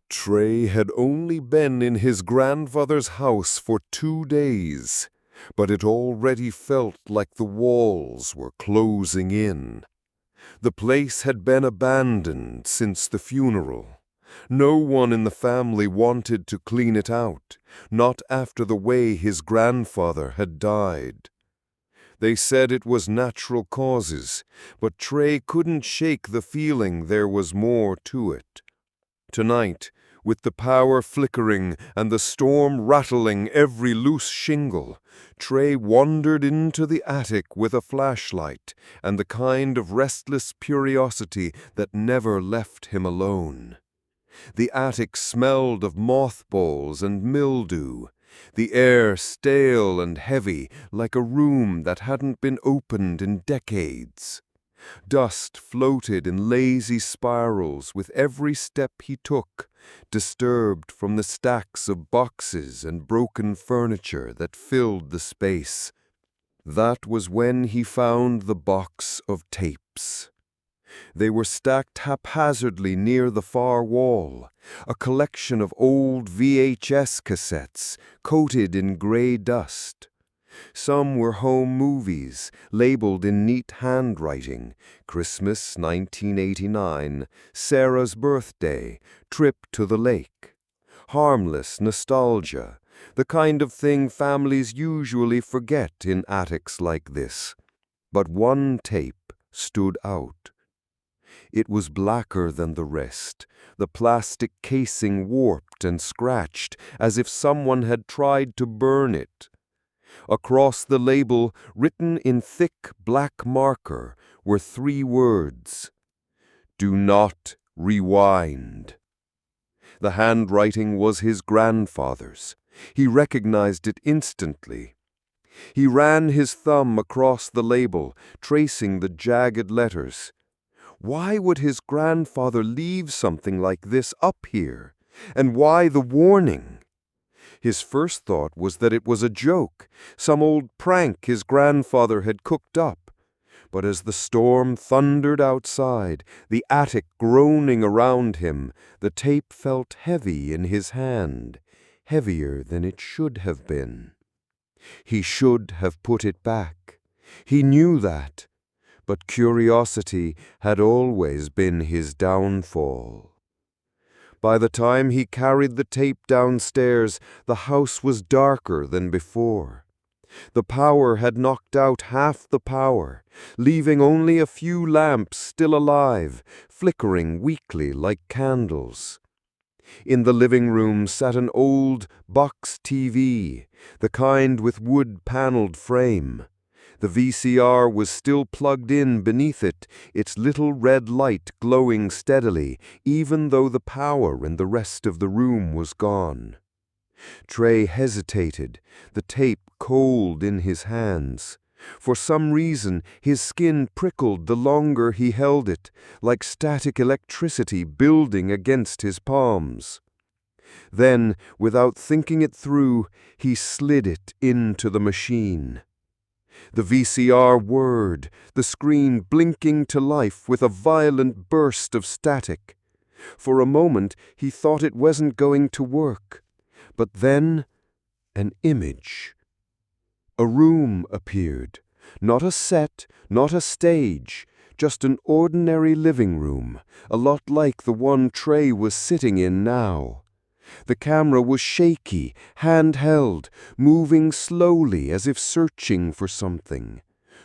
Trey had only been in his grandfather's house for 2 days, but it already felt like the walls were closing in. The place had been abandoned since the funeral. No one in the family wanted to clean it out, not after the way his grandfather had died. They said it was natural causes, but Trey couldn't shake the feeling there was more to it. Tonight, with the power flickering and the storm rattling every loose shingle, Trey wandered into the attic with a flashlight and the kind of restless curiosity that never left him alone. The attic smelled of mothballs and mildew, the air stale and heavy like a room that hadn't been opened in decades. Dust floated in lazy spirals with every step he took, disturbed from the stacks of boxes and broken furniture that filled the space. That was when he found the box of tapes. They were stacked haphazardly near the far wall, a collection of old VHS cassettes coated in gray dust. Some were home movies, labeled in neat handwriting: Christmas 1989, Sarah's birthday, trip to the lake. Harmless nostalgia, the kind of thing families usually forget in attics like this. But one tape stood out. It was blacker than the rest, the plastic casing warped and scratched, as if someone had tried to burn it. Across the label, written in thick black marker, were 3 words: "Do not rewind." The handwriting was his grandfather's. He recognized it instantly. He ran his thumb across the label, tracing the jagged letters. Why would his grandfather leave something like this up here? And why the warning? His first thought was that it was a joke, some old prank his grandfather had cooked up. But as the storm thundered outside, the attic groaning around him, the tape felt heavy in his hand, heavier than it should have been. He should have put it back. He knew that. But curiosity had always been his downfall. By the time he carried the tape downstairs, the house was darker than before. The power had knocked out half the power, leaving only a few lamps still alive, flickering weakly like candles. In the living room sat an old box TV, the kind with wood-paneled frame. The VCR was still plugged in beneath it, its little red light glowing steadily, even though the power in the rest of the room was gone. Trey hesitated, the tape cold in his hands. For some reason, his skin prickled the longer he held it, like static electricity building against his palms. Then, without thinking it through, he slid it into the machine. The VCR whirred, the screen blinking to life with a violent burst of static. For a moment, he thought it wasn't going to work. But then, an image. A room appeared. Not a set, not a stage, just an ordinary living room, a lot like the one Trey was sitting in now. The camera was shaky, handheld, moving slowly as if searching for something.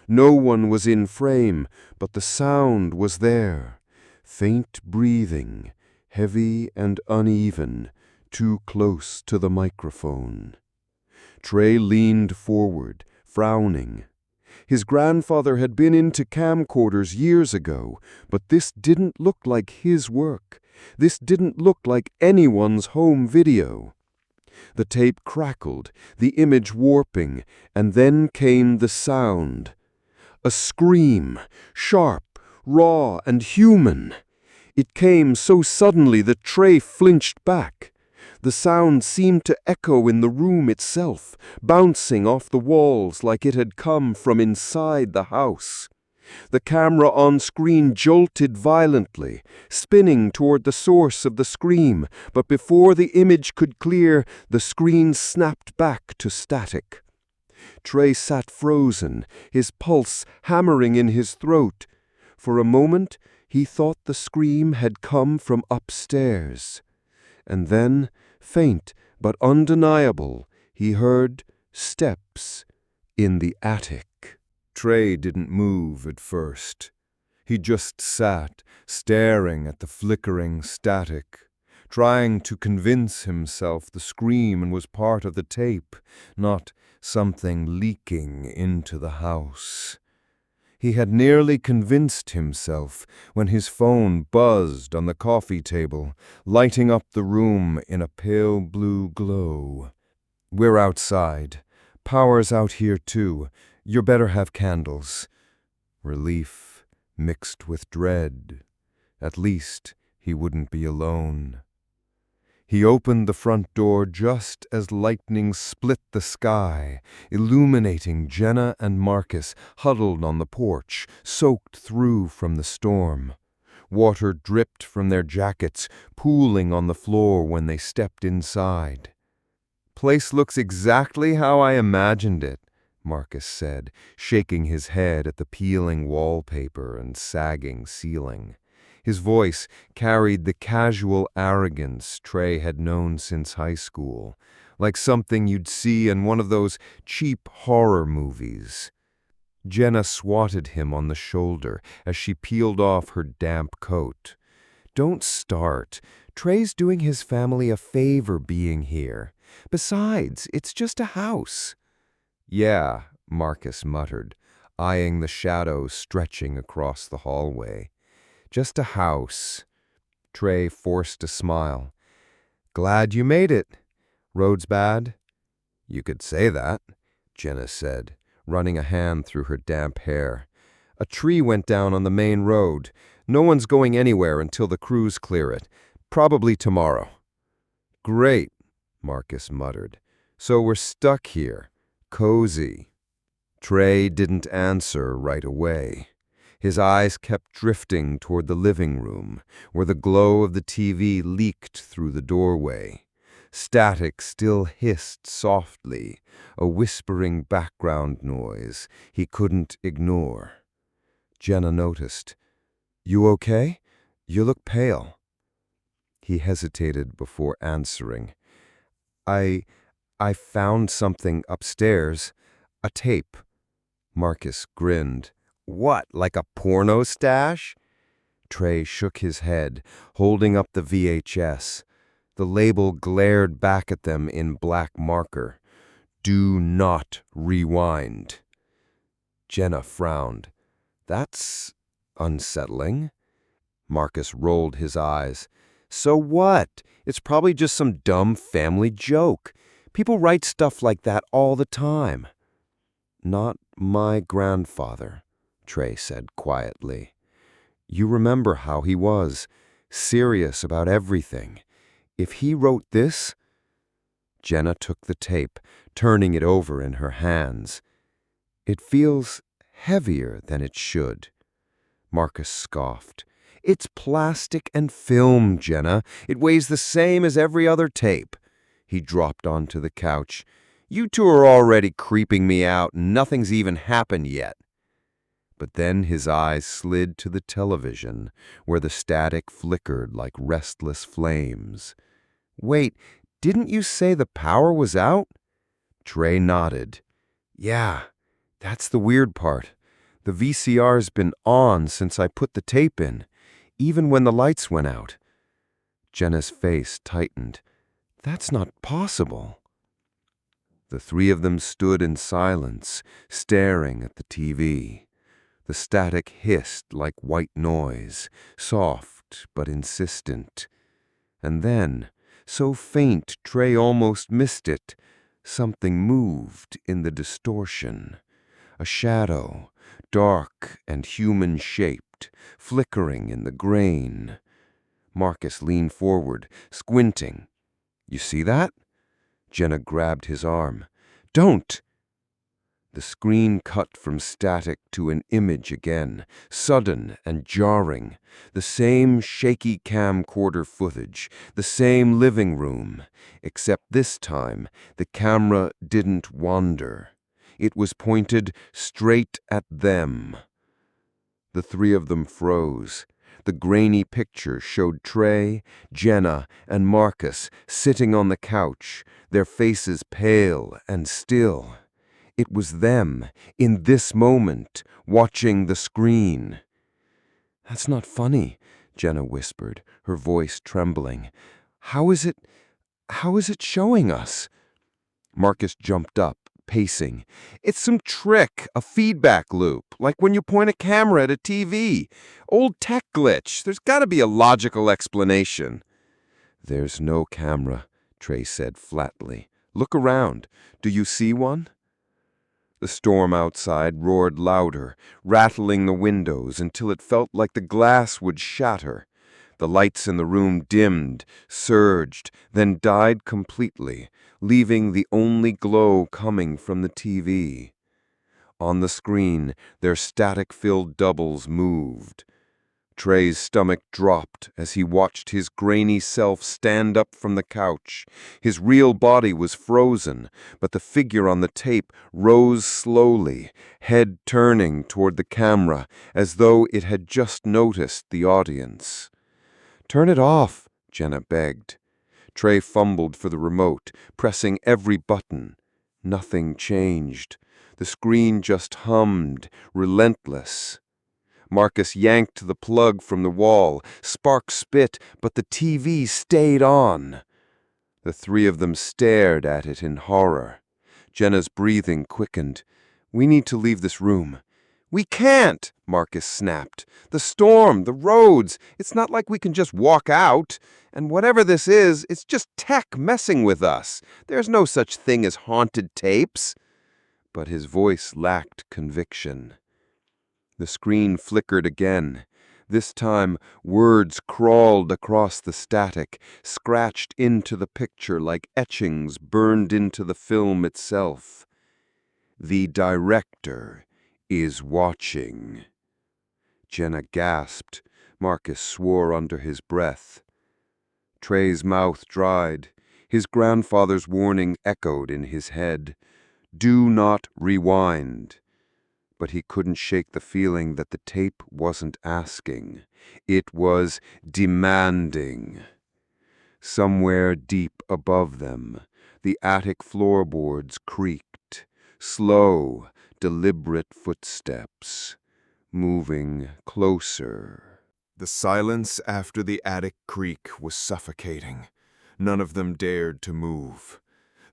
No one was in frame, but the sound was there. Faint breathing, heavy and uneven, too close to the microphone. Trey leaned forward, frowning. His grandfather had been into camcorders years ago, but this didn't look like his work. This didn't look like anyone's home video. The tape crackled, the image warping, and then came the sound. A scream, sharp, raw, and human. It came so suddenly that Trey flinched back. The sound seemed to echo in the room itself, bouncing off the walls like it had come from inside the house. The camera on screen jolted violently, spinning toward the source of the scream, but before the image could clear, the screen snapped back to static. Trey sat frozen, his pulse hammering in his throat. For a moment, he thought the scream had come from upstairs. And then, faint but undeniable, he heard steps in the attic. Trey didn't move at first. He just sat, staring at the flickering static, trying to convince himself the scream was part of the tape, not something leaking into the house. He had nearly convinced himself when his phone buzzed on the coffee table, lighting up the room in a pale blue glow. "We're outside. Power's out here too. You better have candles." Relief mixed with dread. At least he wouldn't be alone. He opened the front door just as lightning split the sky, illuminating Jenna and Marcus huddled on the porch, soaked through from the storm. Water dripped from their jackets, pooling on the floor when they stepped inside. "Place looks exactly how I imagined it," Marcus said, shaking his head at the peeling wallpaper and sagging ceiling. His voice carried the casual arrogance Trey had known since high school, like something you'd see in one of those cheap horror movies. Jenna swatted him on the shoulder as she peeled off her damp coat. "Don't start. Trey's doing his family a favor being here. Besides, it's just a house." "Yeah," Marcus muttered, eyeing the shadows stretching across the hallway. "Just a house." Trey forced a smile. "Glad you made it. Road's bad?" "You could say that," Jenna said, running a hand through her damp hair. "A tree went down on the main road. No one's going anywhere until the crews clear it. Probably tomorrow." "Great," Marcus muttered. "So we're stuck here. Cozy." Trey didn't answer right away. His eyes kept drifting toward the living room, where the glow of the TV leaked through the doorway. Static still hissed softly, a whispering background noise he couldn't ignore. Jenna noticed. "You okay? You look pale." He hesitated before answering. I found something upstairs. A tape." Marcus grinned. "What, like a porno stash?" Trey shook his head, holding up the VHS. The label glared back at them in black marker. "Do not rewind." Jenna frowned. "That's unsettling." Marcus rolled his eyes. "So what? It's probably just some dumb family joke. People write stuff like that all the time." "Not my grandfather," Trey said quietly. "You remember how he was, serious about everything. If he wrote this—" Jenna took the tape, turning it over in her hands. "It feels heavier than it should." Marcus scoffed. "It's plastic and film, Jenna. It weighs the same as every other tape." He dropped onto the couch. "You two are already creeping me out, and nothing's even happened yet." But then his eyes slid to the television, where the static flickered like restless flames. "Wait, didn't you say the power was out?" Trey nodded. "Yeah, that's the weird part. The VCR's been on since I put the tape in, even when the lights went out." Jenna's face tightened. "That's not possible." The three of them stood in silence, staring at the TV. The static hissed like white noise, soft but insistent. And then, so faint Trey almost missed it, something moved in the distortion. A shadow, dark and human-shaped, flickering in the grain. Marcus leaned forward, squinting. "You see that?" Jenna grabbed his arm. "Don't!" The screen cut from static to an image again, sudden and jarring. The same shaky camcorder footage, the same living room, except this time the camera didn't wander. It was pointed straight at them. The three of them froze. The grainy picture showed Trey, Jenna, and Marcus sitting on the couch, their faces pale and still. It was them, in this moment, watching the screen. "That's not funny," Jenna whispered, her voice trembling. How is it showing us?" Marcus jumped up, pacing. "It's some trick, a feedback loop, like when you point a camera at a TV. Old tech glitch. There's got to be a logical explanation." "There's no camera," Trey said flatly. "Look around. Do you see one?" The storm outside roared louder, rattling the windows until it felt like the glass would shatter. The lights in the room dimmed, surged, then died completely, leaving the only glow coming from the TV. On the screen, their static-filled doubles moved. Trey's stomach dropped as he watched his grainy self stand up from the couch. His real body was frozen, but the figure on the tape rose slowly, head turning toward the camera, as though it had just noticed the audience. "Turn it off," Jenna begged. Trey fumbled for the remote, pressing every button. Nothing changed. The screen just hummed, relentless. Marcus yanked the plug from the wall. Sparks spit, but the TV stayed on. The three of them stared at it in horror. Jenna's breathing quickened. "We need to leave this room." "We can't," Marcus snapped. "The storm, the roads, it's not like we can just walk out. And whatever this is, it's just tech messing with us. There's no such thing as haunted tapes." But his voice lacked conviction. The screen flickered again. This time, words crawled across the static, scratched into the picture like etchings burned into the film itself. "The director is watching." Jenna gasped. Marcus swore under his breath. Trey's mouth dried. His grandfather's warning echoed in his head. "Do not rewind." But he couldn't shake the feeling that the tape wasn't asking. It was demanding. Somewhere deep above them, the attic floorboards creaked. Slow, deliberate footsteps, moving closer. The silence after the attic creak was suffocating. None of them dared to move.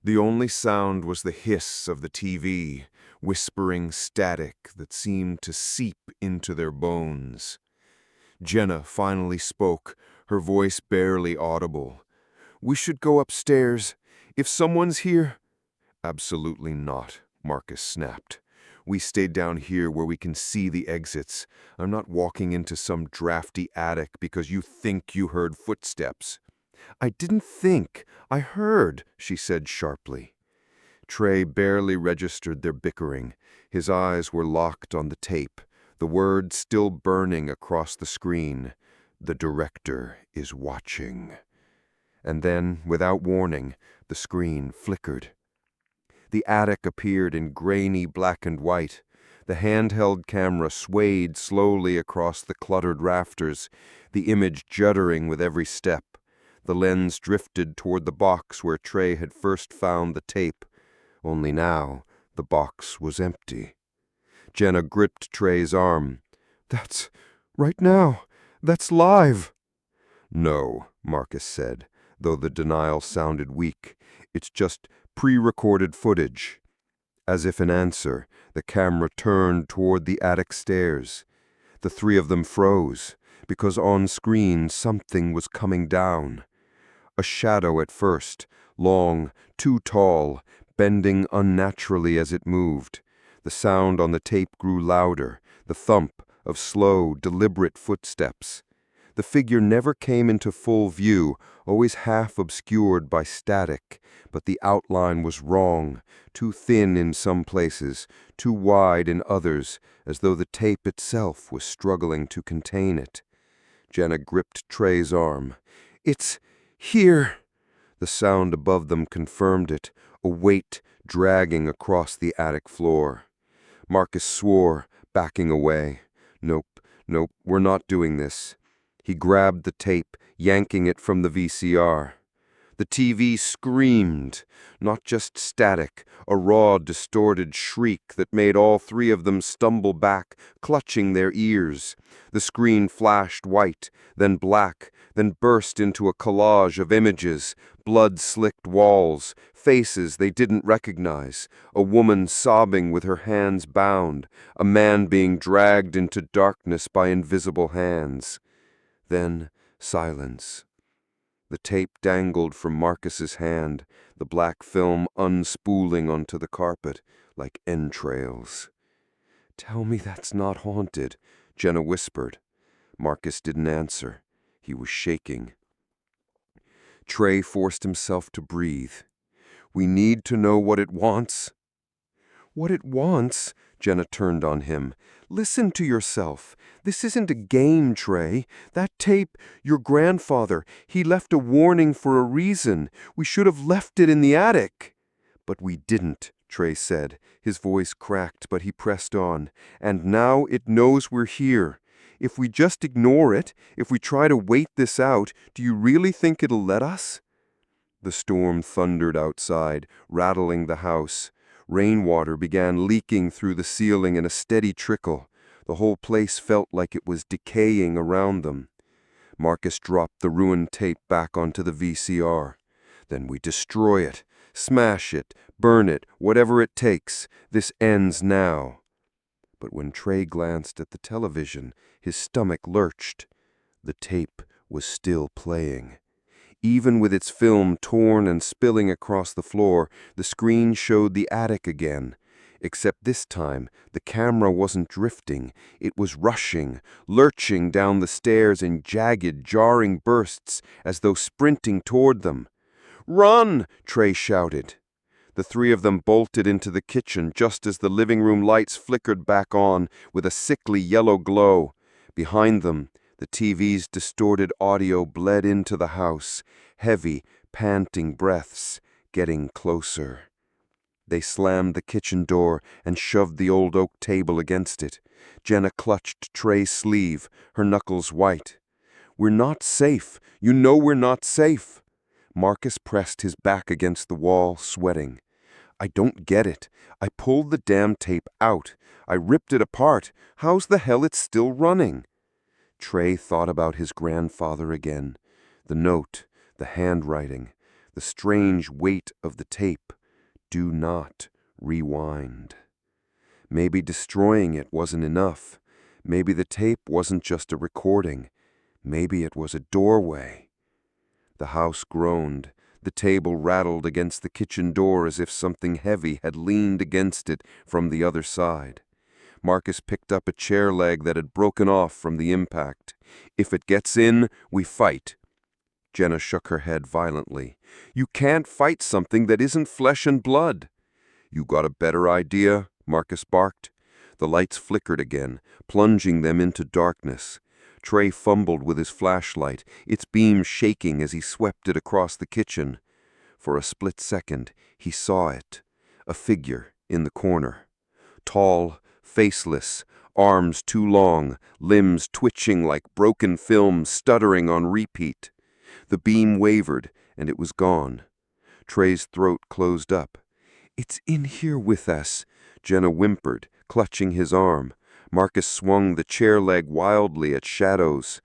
The only sound was the hiss of the TV, whispering static that seemed to seep into their bones. Jenna finally spoke, her voice barely audible. "We should go upstairs. If someone's here—" "Absolutely not," Marcus snapped. "We stayed down here where we can see the exits. I'm not walking into some drafty attic because you think you heard footsteps." "I didn't think. I heard," she said sharply. Trey barely registered their bickering. His eyes were locked on the tape, the words still burning across the screen. "The director is watching." And then, without warning, the screen flickered. The attic appeared in grainy black and white. The handheld camera swayed slowly across the cluttered rafters, the image juddering with every step. The lens drifted toward the box where Trey had first found the tape. Only now, the box was empty. Jenna gripped Trey's arm. "That's right now. That's live." "No," Marcus said, though the denial sounded weak. "It's just pre-recorded footage." As if in answer, the camera turned toward the attic stairs. The three of them froze, because on screen something was coming down. A shadow at first, long, too tall, bending unnaturally as it moved. The sound on the tape grew louder, the thump of slow, deliberate footsteps. The figure never came into full view, always half obscured by static, but the outline was wrong, too thin in some places, too wide in others, as though the tape itself was struggling to contain it. Jenna gripped Trey's arm. "It's here!" The sound above them confirmed it, a weight dragging across the attic floor. Marcus swore, backing away. "Nope, nope, we're not doing this." He grabbed the tape, yanking it from the VCR. The TV screamed, not just static, a raw, distorted shriek that made all three of them stumble back, clutching their ears. The screen flashed white, then black, then burst into a collage of images, blood-slicked walls, faces they didn't recognize, a woman sobbing with her hands bound, a man being dragged into darkness by invisible hands. Then silence. The tape dangled from Marcus's hand, the black film unspooling onto the carpet like entrails. "Tell me that's not haunted," Jenna whispered. Marcus didn't answer. He was shaking. Trey forced himself to breathe. "We need to know what it wants." "What it wants?" Jenna turned on him. "Listen to yourself. This isn't a game, Trey. That tape, your grandfather, he left a warning for a reason. We should have left it in the attic." "But we didn't," Trey said. His voice cracked, but he pressed on. "And now it knows we're here. If we just ignore it, if we try to wait this out, do you really think it'll let us?" The storm thundered outside, rattling the house. Rainwater began leaking through the ceiling in a steady trickle. The whole place felt like it was decaying around them. Marcus dropped the ruined tape back onto the VCR. "Then we destroy it, smash it, burn it, whatever it takes. This ends now." But when Trey glanced at the television, his stomach lurched. The tape was still playing. Even with its film torn and spilling across the floor, the screen showed the attic again. Except this time, the camera wasn't drifting. It was rushing, lurching down the stairs in jagged, jarring bursts, as though sprinting toward them. "Run!" Trey shouted. The three of them bolted into the kitchen just as the living room lights flickered back on with a sickly yellow glow. Behind them, the TV's distorted audio bled into the house, heavy, panting breaths, getting closer. They slammed the kitchen door and shoved the old oak table against it. Jenna clutched Trey's sleeve, her knuckles white. "We're not safe. You know we're not safe." Marcus pressed his back against the wall, sweating. "I don't get it. I pulled the damn tape out. I ripped it apart. How's the hell it's still running?" Trey thought about his grandfather again. The note, the handwriting, the strange weight of the tape. Do not rewind. Maybe destroying it wasn't enough. Maybe the tape wasn't just a recording. Maybe it was a doorway. The house groaned. The table rattled against the kitchen door as if something heavy had leaned against it from the other side. Marcus picked up a chair leg that had broken off from the impact. "If it gets in, we fight." Jenna shook her head violently. "You can't fight something that isn't flesh and blood." "You got a better idea?" Marcus barked. The lights flickered again, plunging them into darkness. Trey fumbled with his flashlight, its beam shaking as he swept it across the kitchen. For a split second, he saw it. A figure in the corner. Tall, faceless, arms too long, limbs twitching like broken film stuttering on repeat. The beam wavered, and it was gone. Trey's throat closed up. "It's in here with us," Jenna whimpered, clutching his arm. Marcus swung the chair leg wildly at shadows.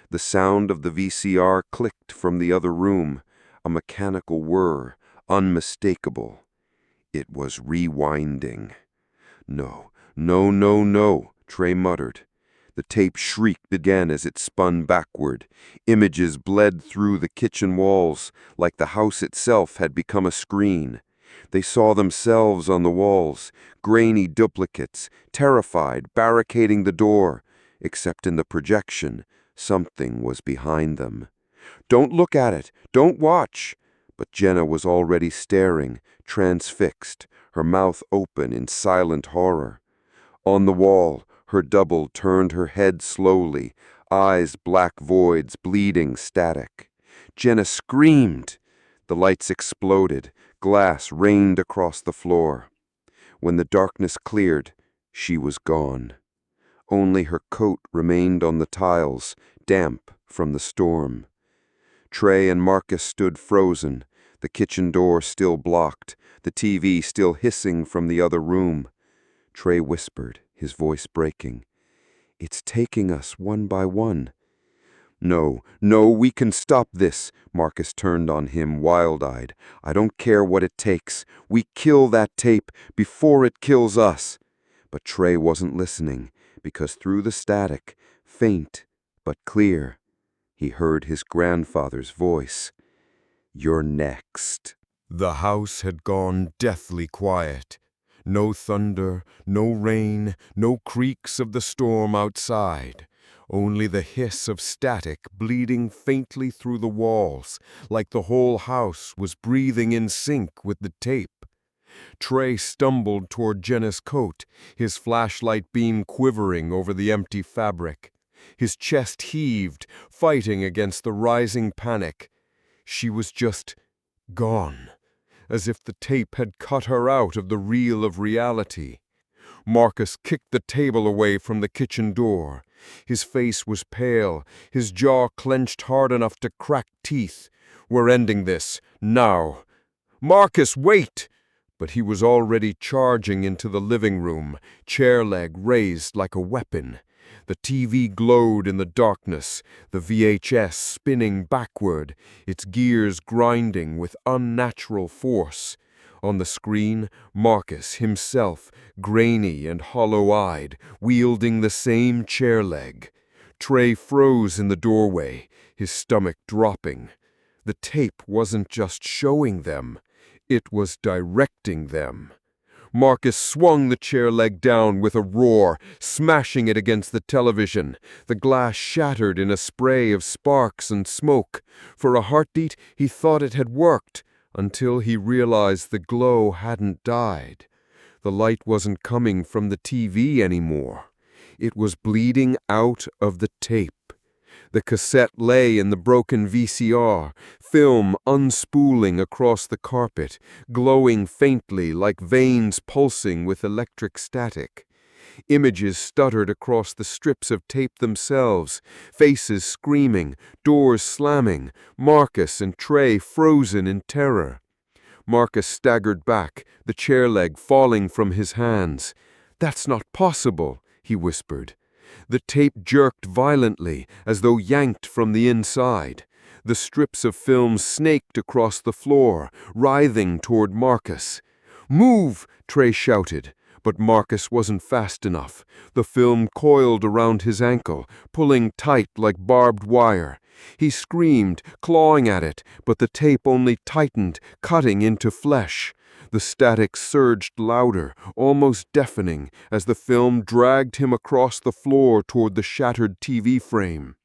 The sound of the VCR clicked from the other room, a mechanical whir, unmistakable. It was rewinding. "No, no, no, no," Trey muttered. The tape shrieked again as it spun backward. Images bled through the kitchen walls, like the house itself had become a screen. They saw themselves on the walls, grainy duplicates, terrified, barricading the door, except in the projection, Something was behind them. "Don't look at it! Don't watch!" But Jenna was already staring, transfixed, her mouth open in silent horror. On the wall, her double turned her head slowly, eyes black voids, bleeding static. Jenna screamed. The lights exploded, glass rained across the floor. When the darkness cleared, she was gone. Only her coat remained on the tiles, damp from the storm. Trey and Marcus stood frozen, the kitchen door still blocked, the TV still hissing from the other room. Trey whispered, his voice breaking, "It's taking us one by one." "No, no, we can stop this," Marcus turned on him, wild-eyed. "I don't care what it takes. We kill that tape before it kills us." But Trey wasn't listening, because through the static, faint but clear, he heard his grandfather's voice. "You're next." The house had gone deathly quiet. No thunder, no rain, no creaks of the storm outside. Only the hiss of static bleeding faintly through the walls, like the whole house was breathing in sync with the tape. Trey stumbled toward Jenna's coat, his flashlight beam quivering over the empty fabric. His chest heaved, fighting against the rising panic. She was just gone, as if the tape had cut her out of the reel of reality. Marcus kicked the table away from the kitchen door. His face was pale, his jaw clenched hard enough to crack teeth. "We're ending this, now." "Marcus, wait!" But he was already charging into the living room, chair leg raised like a weapon. The TV glowed in the darkness, the VHS spinning backward, its gears grinding with unnatural force. On the screen, Marcus himself, grainy and hollow-eyed, wielding the same chair leg. Trey froze in the doorway, his stomach dropping. The tape wasn't just showing them, it was directing them. Marcus swung the chair leg down with a roar, smashing it against the television. The glass shattered in a spray of sparks and smoke. For a heartbeat, he thought it had worked, until he realized the glow hadn't died. The light wasn't coming from the TV anymore. It was bleeding out of the tape. The cassette lay in the broken VCR, film unspooling across the carpet, glowing faintly like veins pulsing with electric static. Images stuttered across the strips of tape themselves, faces screaming, doors slamming, Marcus and Trey frozen in terror. Marcus staggered back, the chair leg falling from his hands. "That's not possible," he whispered. The tape jerked violently, as though yanked from the inside. The strips of film snaked across the floor, writhing toward Marcus. "Move!" Trey shouted, but Marcus wasn't fast enough. The film coiled around his ankle, pulling tight like barbed wire. He screamed, clawing at it, but the tape only tightened, cutting into flesh. The static surged louder, almost deafening, as the film dragged him across the floor toward the shattered TV frame.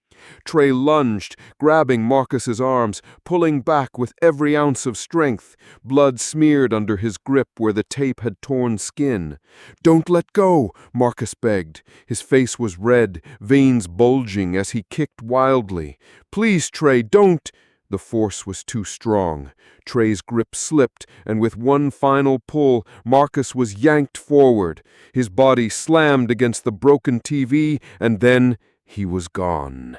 Trey lunged, grabbing Marcus's arms, pulling back with every ounce of strength. Blood smeared under his grip where the tape had torn skin. "Don't let go," Marcus begged. His face was red, veins bulging as he kicked wildly. "Please, Trey, don't!" The force was too strong. Trey's grip slipped, and with one final pull, Marcus was yanked forward. His body slammed against the broken TV, and then he was gone.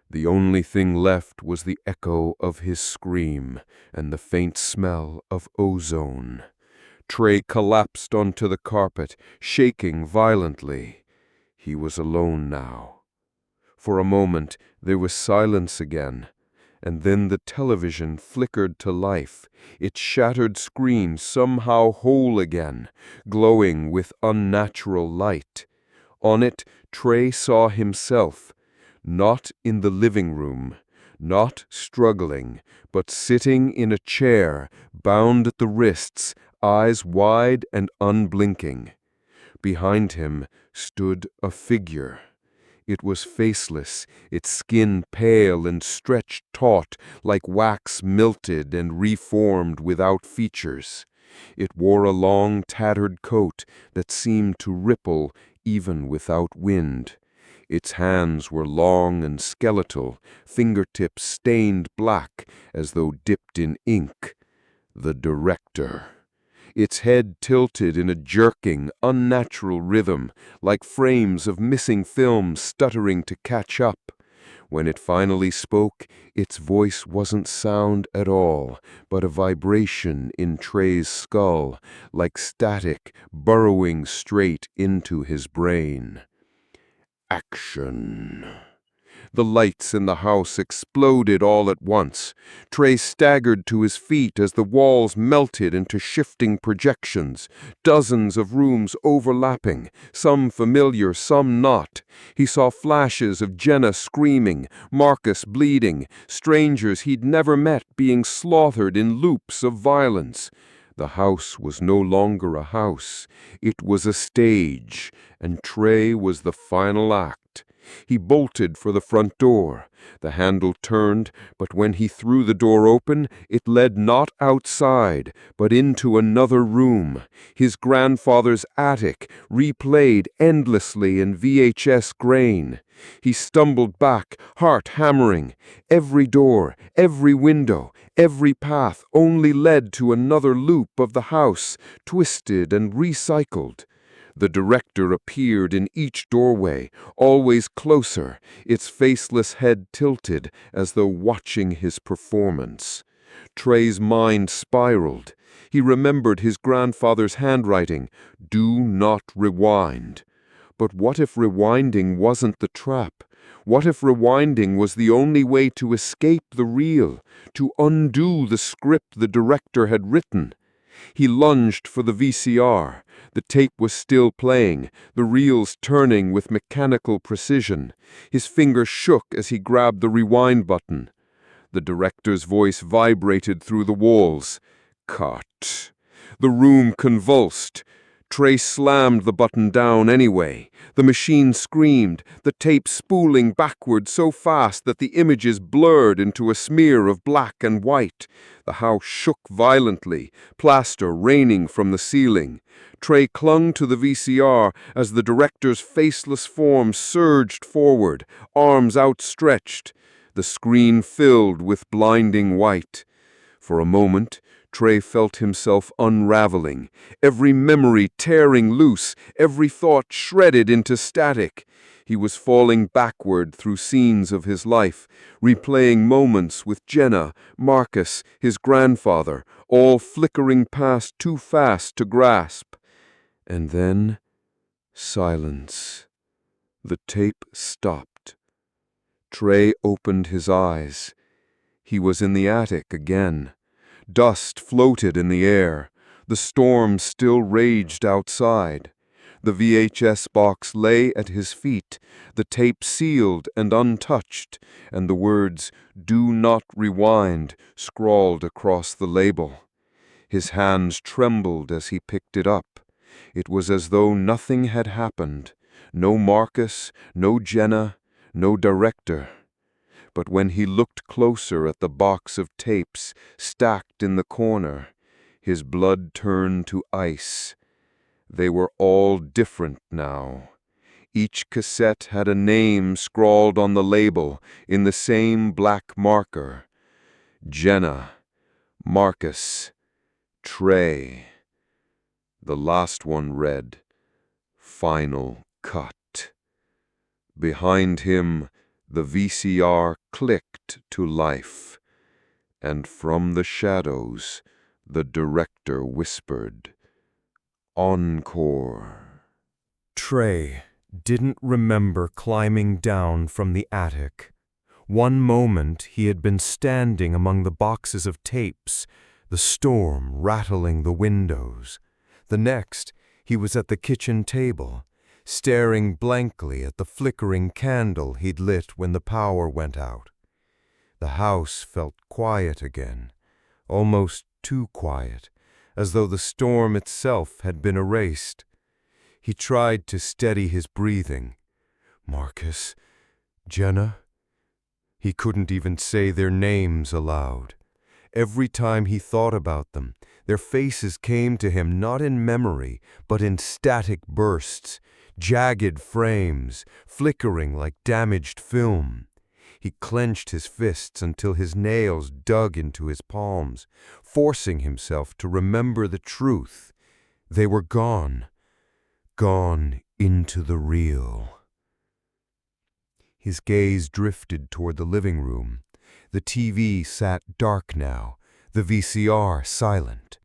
The only thing left was the echo of his scream and the faint smell of ozone. Trey collapsed onto the carpet, shaking violently. He was alone now. For a moment, there was silence again. And then the television flickered to life, its shattered screen somehow whole again, glowing with unnatural light. On it, Trey saw himself, not in the living room, not struggling, but sitting in a chair, bound at the wrists, eyes wide and unblinking. Behind him stood a figure. It was faceless, its skin pale and stretched taut like wax melted and reformed without features. It wore a long, tattered coat that seemed to ripple even without wind. Its hands were long and skeletal, fingertips stained black as though dipped in ink. The director. Its head tilted in a jerking, unnatural rhythm, like frames of missing film stuttering to catch up. When it finally spoke, its voice wasn't sound at all, but a vibration in Trey's skull, like static burrowing straight into his brain. Action. The lights in the house exploded all at once. Trey staggered to his feet as the walls melted into shifting projections, dozens of rooms overlapping, some familiar, some not. He saw flashes of Jenna screaming, Marcus bleeding, strangers he'd never met being slaughtered in loops of violence. The house was no longer a house. It was a stage, and Trey was the final act. He bolted for the front door. The handle turned, but when he threw the door open, it led not outside, but into another room, his grandfather's attic, replayed endlessly in VHS grain. He stumbled back, heart hammering. Every door, every window, every path only led to another loop of the house, twisted and recycled. The director appeared in each doorway, always closer, its faceless head tilted as though watching his performance. Trey's mind spiraled. He remembered his grandfather's handwriting, "Do not rewind." But what if rewinding wasn't the trap? What if rewinding was the only way to escape the real, to undo the script the director had written? He lunged for the VCR. The tape was still playing, the reels turning with mechanical precision. His fingers shook as he grabbed the rewind button. The director's voice vibrated through the walls. Cut. The room convulsed. Trey slammed the button down anyway. The machine screamed, the tape spooling backward so fast that the images blurred into a smear of black and white. The house shook violently, plaster raining from the ceiling. Trey clung to the VCR as the director's faceless form surged forward, arms outstretched. The screen filled with blinding white. For a moment, Trey felt himself unraveling, every memory tearing loose, every thought shredded into static. He was falling backward through scenes of his life, replaying moments with Jenna, Marcus, his grandfather, all flickering past too fast to grasp. And then, silence. The tape stopped. Trey opened his eyes. He was in the attic again. Dust floated in the air. The storm still raged outside. The VHS box lay at his feet, the tape sealed and untouched, and the words, "Do not rewind," scrawled across the label. His hands trembled as he picked it up. It was as though nothing had happened. No Marcus, no Jenna, no director. But when he looked closer at the box of tapes stacked in the corner, his blood turned to ice. They were all different now. Each cassette had a name scrawled on the label in the same black marker. Jenna, Marcus, Trey. The last one read, "Final Cut." Behind him, the VCR clicked to life, and from the shadows, the director whispered, "Encore." Trey didn't remember climbing down from the attic. One moment he had been standing among the boxes of tapes, the storm rattling the windows. The next, he was at the kitchen table, staring blankly at the flickering candle he'd lit when the power went out. The house felt quiet again, almost too quiet, as though the storm itself had been erased. He tried to steady his breathing. Marcus, Jenna. He couldn't even say their names aloud. Every time he thought about them, their faces came to him not in memory, but in static bursts, jagged frames, flickering like damaged film. He clenched his fists until his nails dug into his palms, forcing himself to remember the truth. They were gone, gone into the real. His gaze drifted toward the living room. The TV sat dark now, the VCR silent.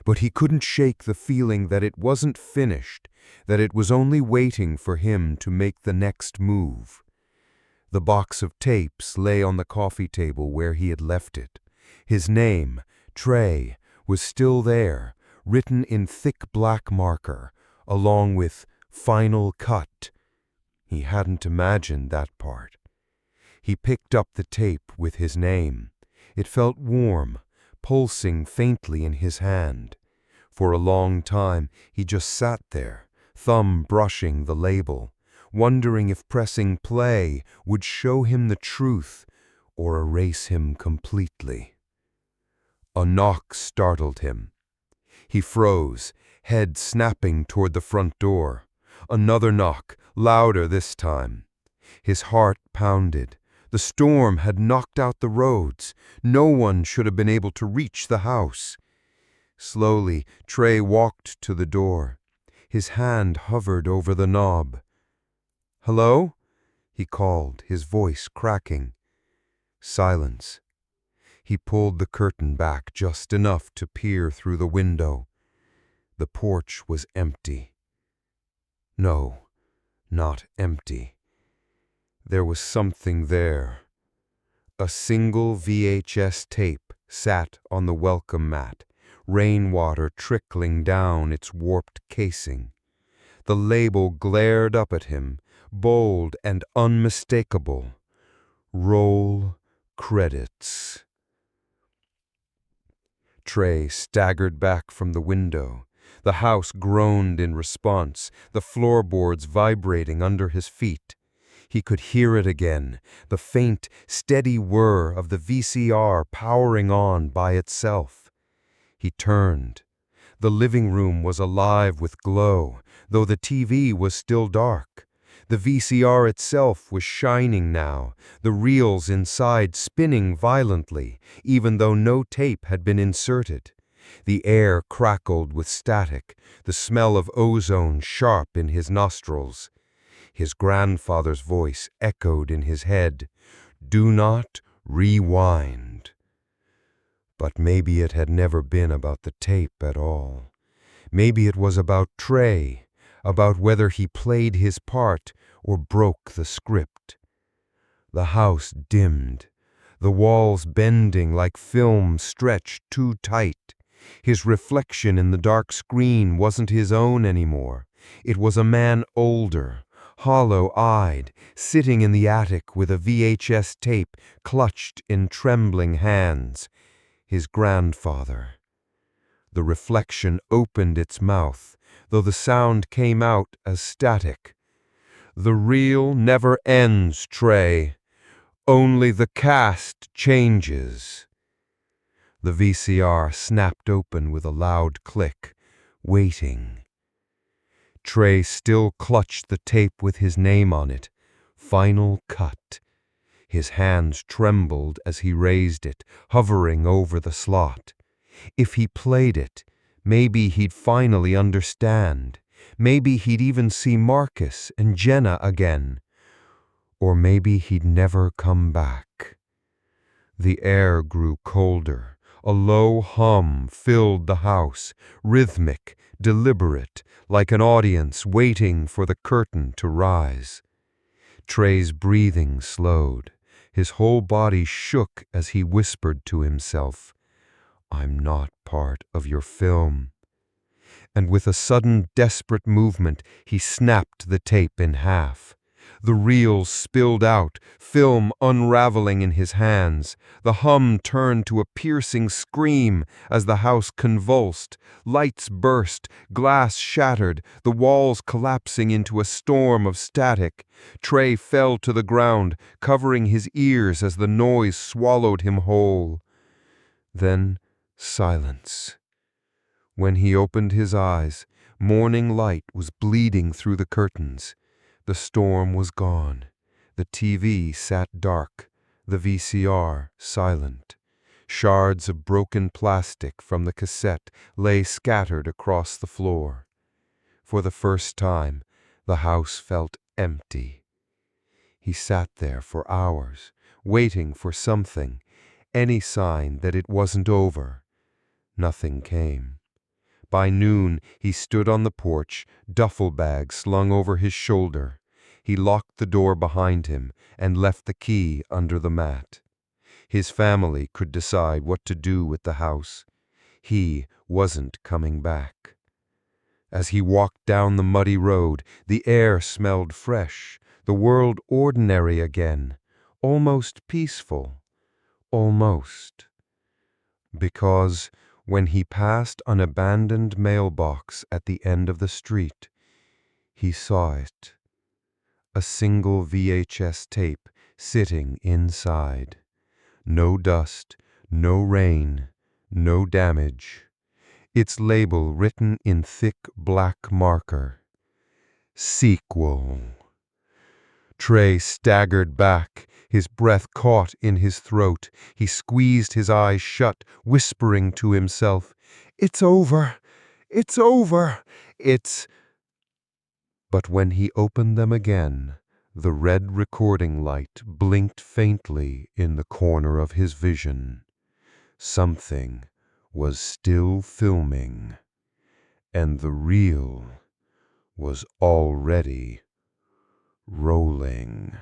But he couldn't shake the feeling that it wasn't finished, that it was only waiting for him to make the next move. The box of tapes lay on the coffee table where he had left it. His name, Trey, was still there, written in thick black marker, along with "Final Cut." He hadn't imagined that part. He picked up the tape with his name. It felt warm, pulsing faintly in his hand. For a long time he just sat there, thumb brushing the label, wondering if pressing play would show him the truth or erase him completely. A knock startled him. He froze, head snapping toward the front door. Another knock, louder this time. His heart pounded. The storm had knocked out the roads. No one should have been able to reach the house. Slowly, Trey walked to the door. His hand hovered over the knob. "Hello?" he called, his voice cracking. Silence. He pulled the curtain back just enough to peer through the window. The porch was empty. No, not empty. There was something there. A single VHS tape sat on the welcome mat, rainwater trickling down its warped casing. The label glared up at him, bold and unmistakable. Roll credits. Trey staggered back from the window. The house groaned in response, the floorboards vibrating under his feet. He could hear it again, the faint, steady whir of the VCR powering on by itself. He turned. The living room was alive with glow, though the TV was still dark. The VCR itself was shining now, the reels inside spinning violently, even though no tape had been inserted. The air crackled with static, the smell of ozone sharp in his nostrils. His grandfather's voice echoed in his head, "Do not rewind." But maybe it had never been about the tape at all. Maybe it was about Trey, about whether he played his part or broke the script. The house dimmed, the walls bending like film stretched too tight. His reflection in the dark screen wasn't his own anymore. It was a man older, hollow-eyed, sitting in the attic with a VHS tape clutched in trembling hands. His grandfather. The reflection opened its mouth, though the sound came out as static. "The reel never ends, Trey. Only the cast changes." The VCR snapped open with a loud click, waiting. Trey still clutched the tape with his name on it. Final Cut. His hands trembled as he raised it, hovering over the slot. If he played it, maybe he'd finally understand. Maybe he'd even see Marcus and Jenna again. Or maybe he'd never come back. The air grew colder. A low hum filled the house, rhythmic, deliberate, like an audience waiting for the curtain to rise. Trey's breathing slowed. His whole body shook as he whispered to himself, "I'm not part of your film." And with a sudden, desperate movement, he snapped the tape in half. The reels spilled out, film unraveling in his hands. The hum turned to a piercing scream as the house convulsed. Lights burst, glass shattered, the walls collapsing into a storm of static. Trey fell to the ground, covering his ears as the noise swallowed him whole. Then silence. When he opened his eyes, morning light was bleeding through the curtains. The storm was gone. The TV sat dark, the VCR silent. Shards of broken plastic from the cassette lay scattered across the floor. For the first time, the house felt empty. He sat there for hours, waiting for something, any sign that it wasn't over. Nothing came. By noon, he stood on the porch, duffel bag slung over his shoulder. He locked the door behind him and left the key under the mat. His family could decide what to do with the house. He wasn't coming back. As he walked down the muddy road, the air smelled fresh, the world ordinary again, almost peaceful, almost. Because when he passed an abandoned mailbox at the end of the street, he saw it. A single VHS tape sitting inside. No dust, no rain, no damage. Its label written in thick black marker. Sequel. Trey staggered back, his breath caught in his throat. He squeezed his eyes shut, whispering to himself, "It's over! It's over! It's—" But when he opened them again, the red recording light blinked faintly in the corner of his vision. Something was still filming, and the reel was already rolling.